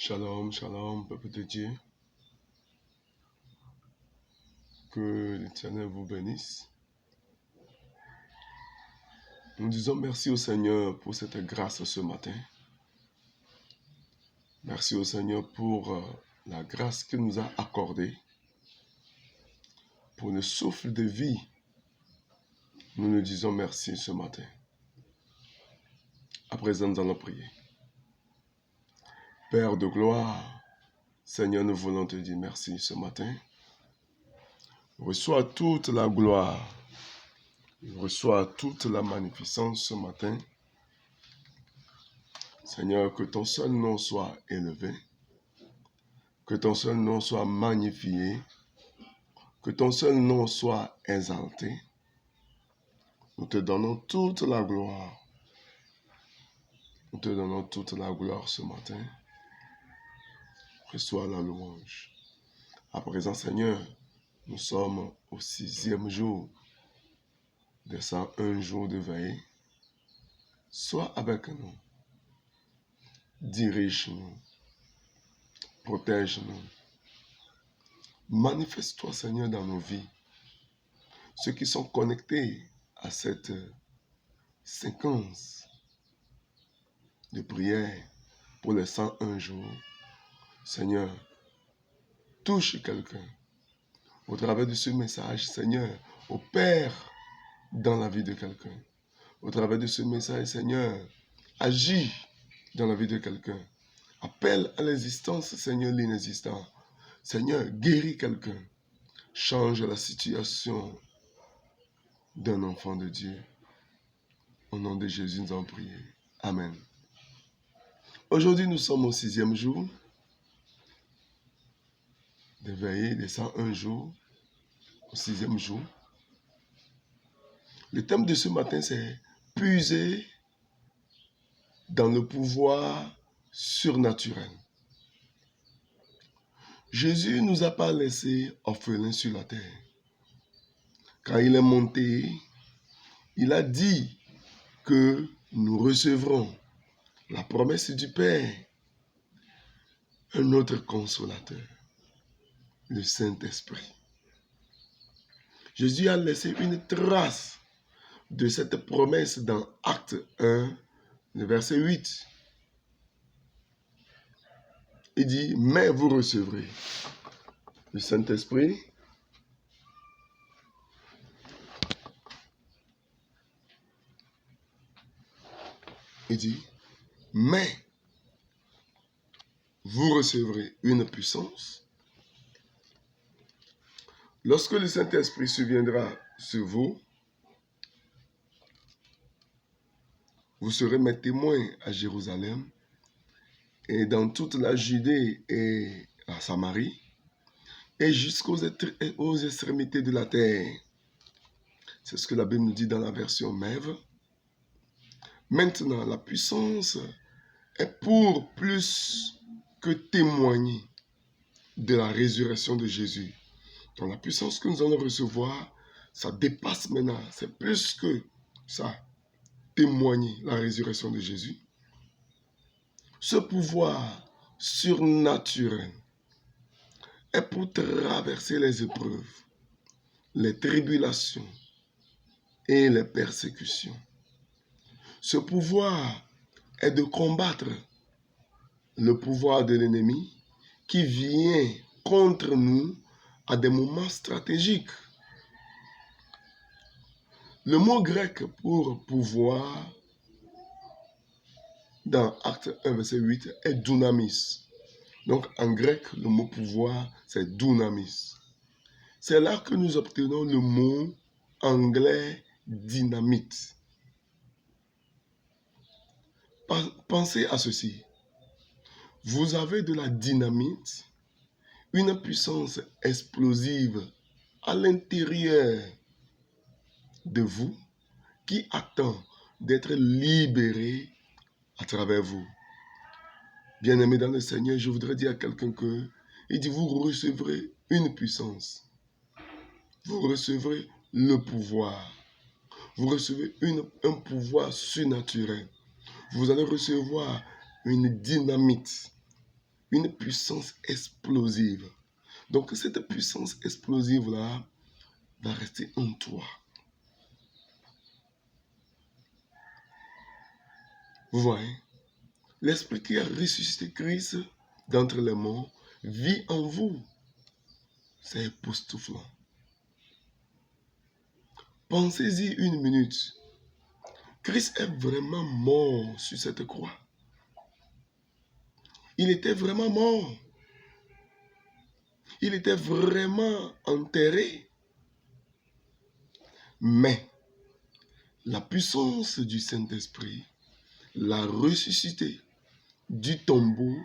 Shalom, shalom, peuple de Dieu. Que l'Éternel vous bénisse. Nous disons merci au Seigneur pour cette grâce ce matin. Merci au Seigneur pour la grâce qu'il nous a accordée. Pour le souffle de vie, nous nous disons merci ce matin. À présent, nous allons prier. Père de gloire, Seigneur, nous voulons te dire merci ce matin. Reçois toute la gloire. Reçois toute la magnificence ce matin. Seigneur, que ton seul nom soit élevé, que ton seul nom soit magnifié, que ton seul nom soit exalté. Nous te donnons toute la gloire. Nous te donnons toute la gloire ce matin. Reçois la louange. À présent, Seigneur, nous sommes au 6e jour des 101 jours de veillée. Sois avec nous. Dirige-nous. Protège-nous. Manifeste-toi, Seigneur, dans nos vies. Ceux qui sont connectés à cette séquence de prière pour les 101 jours, Seigneur, touche quelqu'un. Au travers de ce message, Seigneur, opère dans la vie de quelqu'un. Au travers de ce message, Seigneur, agis dans la vie de quelqu'un. Appelle à l'existence, Seigneur, l'inexistant. Seigneur, guéris quelqu'un. Change la situation d'un enfant de Dieu. Au nom de Jésus, nous en prions. Amen. Aujourd'hui, nous sommes au 6e jour de veillée des 101 jours, au 6e jour. Le thème de ce matin, c'est puiser dans le pouvoir surnaturel. Jésus ne nous a pas laissés orphelins sur la terre. Quand il est monté, il a dit que nous recevrons la promesse du Père, un autre consolateur, le Saint-Esprit. Jésus a laissé une trace de cette promesse dans Acte 1, le verset 8. Il dit, mais vous recevrez le Saint-Esprit. Il dit, mais vous recevrez une puissance. Lorsque le Saint-Esprit surviendra sur vous, vous serez mes témoins à Jérusalem et dans toute la Judée et la Samarie et jusqu'aux extrémités de la terre. C'est ce que la Bible nous dit dans la version Mève. Maintenant, la puissance est pour plus que témoigner de la résurrection de Jésus. Donc la puissance que nous allons recevoir, ça dépasse maintenant, c'est plus que ça, témoigner la résurrection de Jésus. Ce pouvoir surnaturel est pour traverser les épreuves, les tribulations et les persécutions. Ce pouvoir est de combattre le pouvoir de l'ennemi qui vient contre nous à des moments stratégiques. Le mot grec pour pouvoir dans Acte 1, verset 8 est dunamis. Donc en grec, le mot pouvoir, c'est dunamis. C'est là que nous obtenons le mot anglais dynamite. Pensez à ceci. Vous avez de la dynamite, une puissance explosive à l'intérieur de vous qui attend d'être libérée à travers vous. Bien-aimé dans le Seigneur, je voudrais dire à quelqu'un que, il dit, vous recevrez une puissance. Vous recevrez le pouvoir. Vous recevez un pouvoir surnaturel. Vous allez recevoir une dynamite. une puissance explosive. Donc cette puissance explosive-là va rester en toi. Vous voyez, l'esprit qui a ressuscité Christ d'entre les morts vit en vous. C'est époustouflant. Pensez-y une minute. Christ est vraiment mort sur cette croix. Il était vraiment mort. Il était vraiment enterré. Mais la puissance du Saint-Esprit l'a ressuscité du tombeau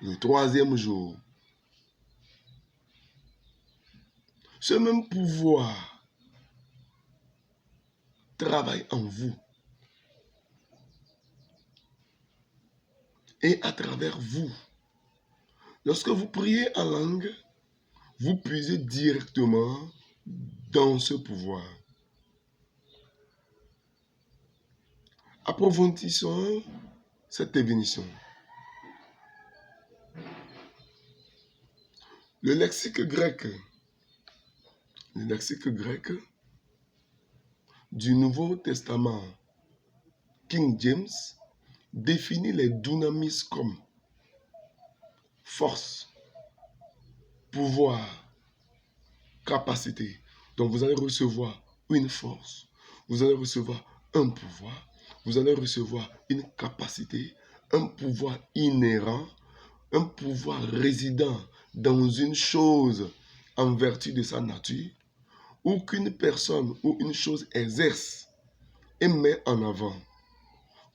le 3e jour. Ce même pouvoir travaille en vous et à travers vous. Lorsque vous priez en langue, vous puisez directement dans ce pouvoir. Approfondissons cette définition. Le lexique grec du Nouveau Testament, King James, définit les dunamis comme force, pouvoir, capacité. Donc vous allez recevoir une force, vous allez recevoir un pouvoir, vous allez recevoir une capacité, un pouvoir inhérent, un pouvoir résident dans une chose en vertu de sa nature, ou qu'une personne ou une chose exerce et met en avant.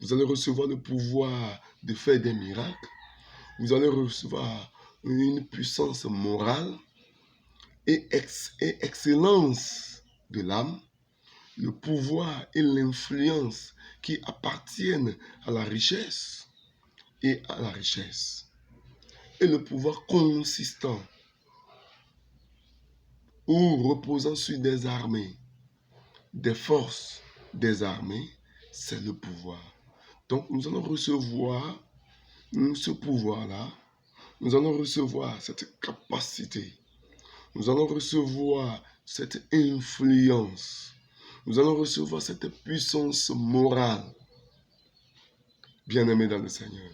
Vous allez recevoir le pouvoir de faire des miracles, vous allez recevoir une puissance morale et excellence de l'âme, le pouvoir et l'influence qui appartiennent à la richesse et à la richesse, et le pouvoir consistant ou reposant sur des armées, des forces des armées, c'est le pouvoir. Donc nous allons recevoir ce pouvoir-là, nous allons recevoir cette capacité, nous allons recevoir cette influence, nous allons recevoir cette puissance morale. Bien-aimés dans le Seigneur,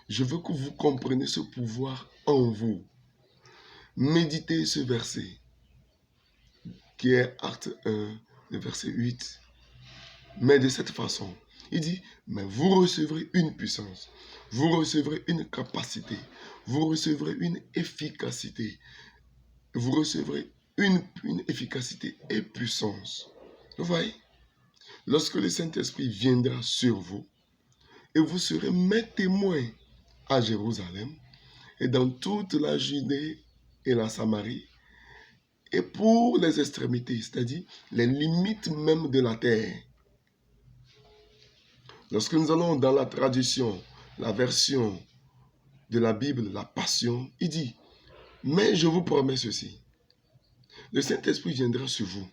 je veux que vous compreniez ce pouvoir en vous. Méditez ce verset, qui est Acte 1, le verset 8. Mais de cette façon, il dit, mais vous recevrez une puissance, vous recevrez une capacité, vous recevrez une efficacité, vous recevrez une efficacité et puissance. Vous voyez, lorsque le Saint-Esprit viendra sur vous, et vous serez mes témoins à Jérusalem, et dans toute la Judée et la Samarie, et pour les extrémités, c'est-à-dire les limites même de la terre. Lorsque nous allons dans la tradition, la version de la Bible, la Passion, il dit, mais je vous promets ceci, le Saint-Esprit viendra sur vous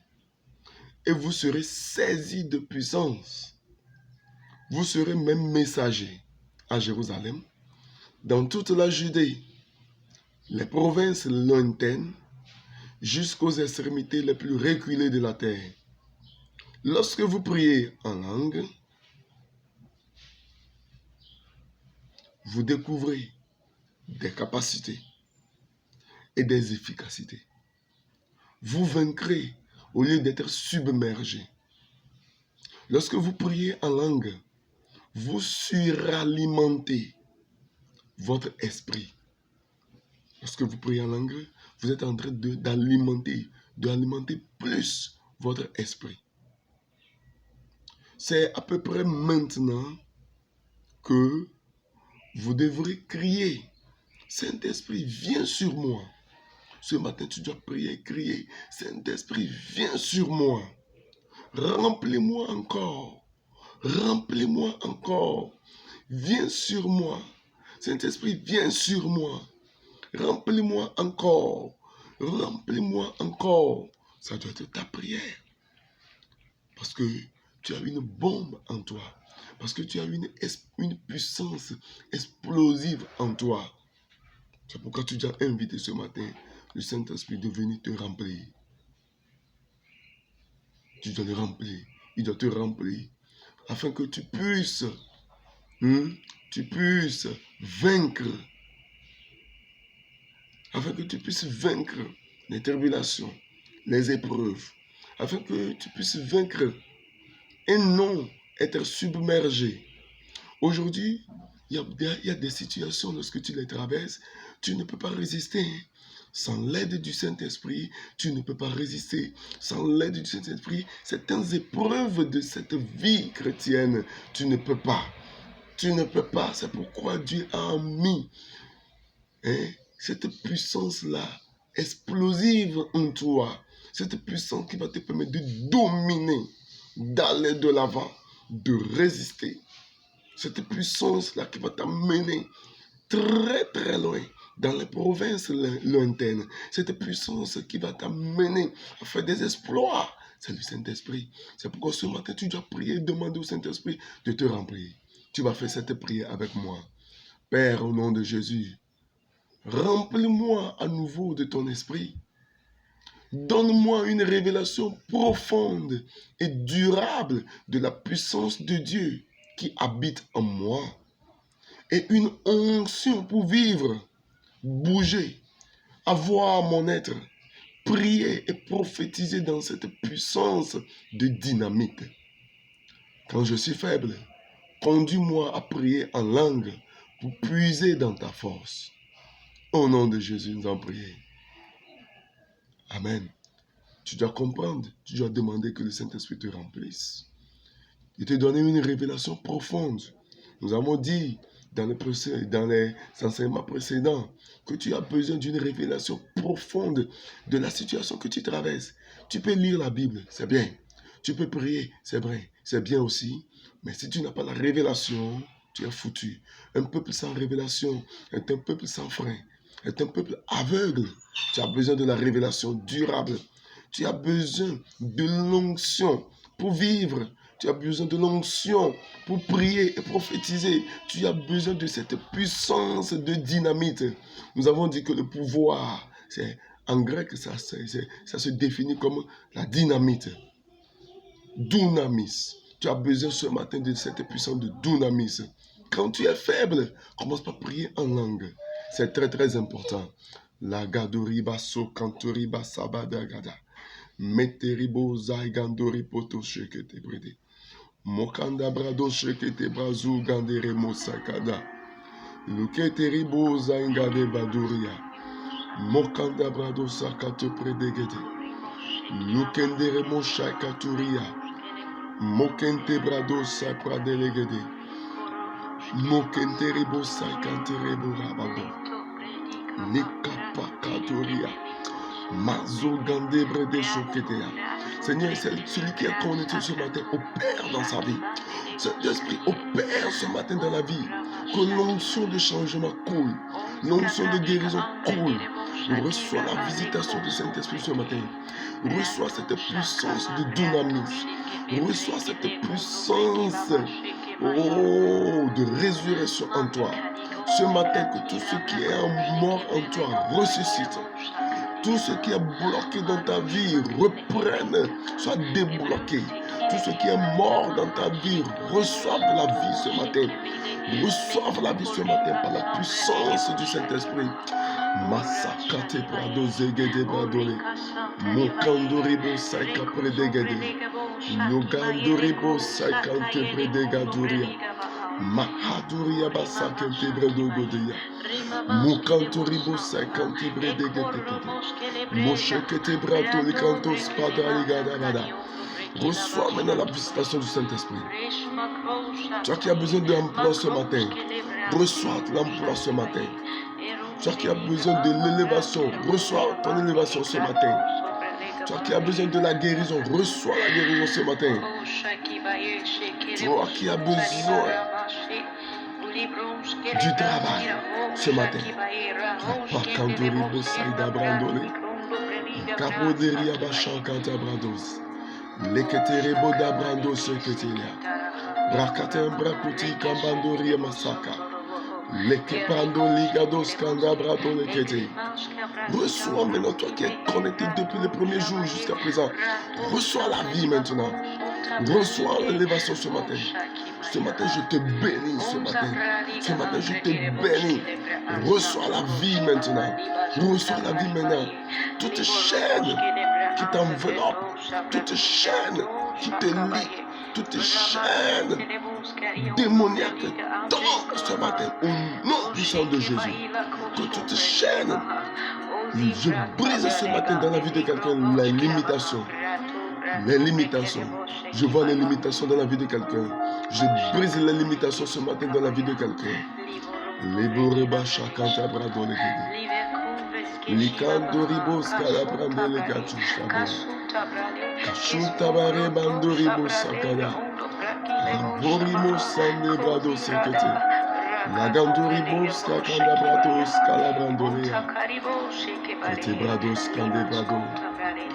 et vous serez saisis de puissance. Vous serez même messagers à Jérusalem, dans toute la Judée, les provinces lointaines, jusqu'aux extrémités les plus reculées de la terre. Lorsque vous priez en langue, vous découvrez des capacités et des efficacités. Vous vaincrez au lieu d'être submergé. Lorsque vous priez en langue, vous suralimentez votre esprit. Lorsque vous priez en langue, vous êtes en train d'alimenter plus votre esprit. C'est à peu près maintenant que vous devrez crier. Saint-Esprit, viens sur moi. Ce matin, tu dois prier et crier. Saint-Esprit, viens sur moi. Remplis-moi encore. Remplis-moi encore. Viens sur moi. Saint-Esprit, viens sur moi. Remplis-moi encore. Remplis-moi encore. Ça doit être ta prière. Parce que tu as une bombe en toi. Parce que tu as une puissance explosive en toi. C'est pourquoi tu dois inviter ce matin le Saint-Esprit de venir te remplir. Tu dois le remplir. Il doit te remplir. Afin que tu puisses vaincre. Afin que tu puisses vaincre les tribulations, les épreuves. Afin que tu puisses vaincre et non être submergé. Aujourd'hui, il y a des situations, lorsque tu les traverses, tu ne peux pas résister. Sans l'aide du Saint-Esprit, tu ne peux pas résister. Sans l'aide du Saint-Esprit, certaines épreuves de cette vie chrétienne, tu ne peux pas. Tu ne peux pas. C'est pourquoi Dieu a mis cette puissance-là explosive en toi. Cette puissance qui va te permettre de dominer, d'aller de l'avant, de résister. Cette puissance-là qui va t'amener très très loin, dans les provinces lointaines. Cette puissance qui va t'amener à faire des exploits, c'est le Saint-Esprit. C'est pourquoi ce matin, tu dois prier, demander au Saint-Esprit de te remplir. Tu vas faire cette prière avec moi. Père, au nom de Jésus, remplis-moi à nouveau de ton esprit. Donne-moi une révélation profonde et durable de la puissance de Dieu qui habite en moi. Et une onction pour vivre, bouger, avoir mon être, prier et prophétiser dans cette puissance de dynamite. Quand je suis faible, conduis-moi à prier en langue pour puiser dans ta force. Au nom de Jésus, nous en prions. Amen. Tu dois comprendre, tu dois demander que le Saint-Esprit te remplisse. Il te donne une révélation profonde. Nous avons dit dans les enseignements précédents que tu as besoin d'une révélation profonde de la situation que tu traverses. Tu peux lire la Bible, c'est bien. Tu peux prier, c'est vrai, c'est bien aussi. Mais si tu n'as pas la révélation, tu es foutu. Un peuple sans révélation est un peuple sans frein, est un peuple aveugle. Tu as besoin de la révélation durable. Tu as besoin de l'onction pour vivre. Tu as besoin de l'onction pour prier et prophétiser. Tu as besoin de cette puissance de dynamite. Nous avons dit que le pouvoir, en grec, ça se définit comme la dynamite. Dunamis. Tu as besoin ce matin de cette puissance de dunamis. Quand tu es faible, commence par prier en langue. C'est très très important. La gadoriba so kantoriba sabadagada. Meteribo zaigandori poto shekete brede. Mokanda brado shekete brazu gandere mosakada. Lukete ribo zaingade baduria. Mokanda brado sakate predegede. Lukendere moshakaturia. Mokente brado sakra delegede. Mokente ribo sakante rebo rabado. Nikapakaturia. Mazo gande brede shoketea. Seigneur, c'est celui qui est connecté ce matin opère dans sa vie. Cet esprit opère ce matin dans la vie. Que l'onction de changement coule. L'onction de guérison coule. Reçois la visitation du Saint-Esprit ce matin. Reçois cette puissance de dynamisme. Reçois cette puissance de résurrection en toi. Ce matin, que tout ce qui est mort en toi ressuscite. Tout ce qui est bloqué dans ta vie reprenne, soit débloqué. Tout ce qui est mort dans ta vie reçoive la vie ce matin. Reçoive la vie ce matin par la puissance du Saint-Esprit. Masakate brado zegede bradole. Mokandoribo saika predegede. Logandoribo saikante predegaduria. Mahaduria basakante bredogodia. Mokantoribo saikante predegede. Moshekete bradole kanto spada ligadabada. Reçois maintenant la visitation du Saint-Esprit. Toi qui as besoin d'emploi ce matin, reçois l'emploi ce matin. Toi qui as besoin de l'élévation, reçois ton élévation ce matin. Toi qui as besoin de la guérison, reçois la guérison ce matin. Toi qui as besoin du travail ce matin. Pakandoribo saida brandole. Kapoderia bashankanta brandos. Leketerebo da brando seketelia. Brakatem brakuti kambandoria masaka. Reçois maintenant, toi qui es connecté depuis les premiers jours jusqu'à présent. Reçois la vie maintenant. Reçois l'élévation ce matin. Ce matin, je te bénis ce matin. Ce matin, je te bénis. Reçois la vie maintenant. Reçois la vie maintenant. Toutes chaînes qui t'enveloppent, toutes chaînes qui te lient, toutes chaînes démoniaques tombent ce matin au nom puissant de Jésus. Que toutes chaînes, je brise ce matin dans la vie de quelqu'un les limitations. Les limitations. Je vois les limitations dans la vie de quelqu'un. Je brise les limitations ce matin dans la vie de quelqu'un. Liboreba chakanta brado le gidi. Likandoribos kalabrande le gachushabo. Kashuta bare bandoribos sakada. Ramborimos sande brado sekete. Lagandoribos kakanda brados kalabrandolia. Kete brados kande brado.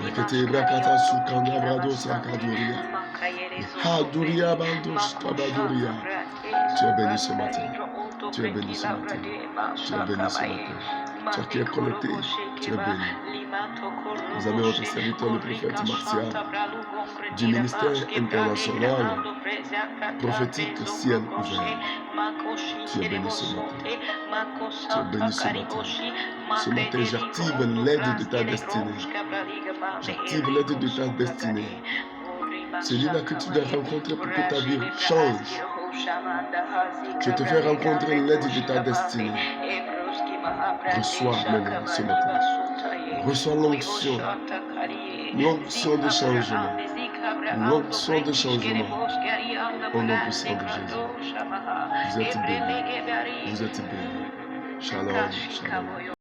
Rekete brakata sukanda brados akadoria. Haduria bandos kabadoria. Tu es béni ce matin. Tu es béni ce matin. Tu es béni ce matin. Toi qui es connecté, tu es béni. Nous avons notre serviteur, le prophète Martial, du ministère international prophétique ciel ouvert. Tu es béni ce matin. Tu es béni ce matin. Ce matin, j'active l'aide de ta destinée. J'active l'aide de ta destinée. Celui-là que tu dois rencontrer pour que ta vie change. Je te fais rencontrer l'aide de ta destinée. Reçois maintenant ce matin. Reçois l'onction. L'onction de changement. L'onction de changement. Au nom puissant de Jésus. Vous êtes bénis. Vous êtes bénis. Shalom. Shalom.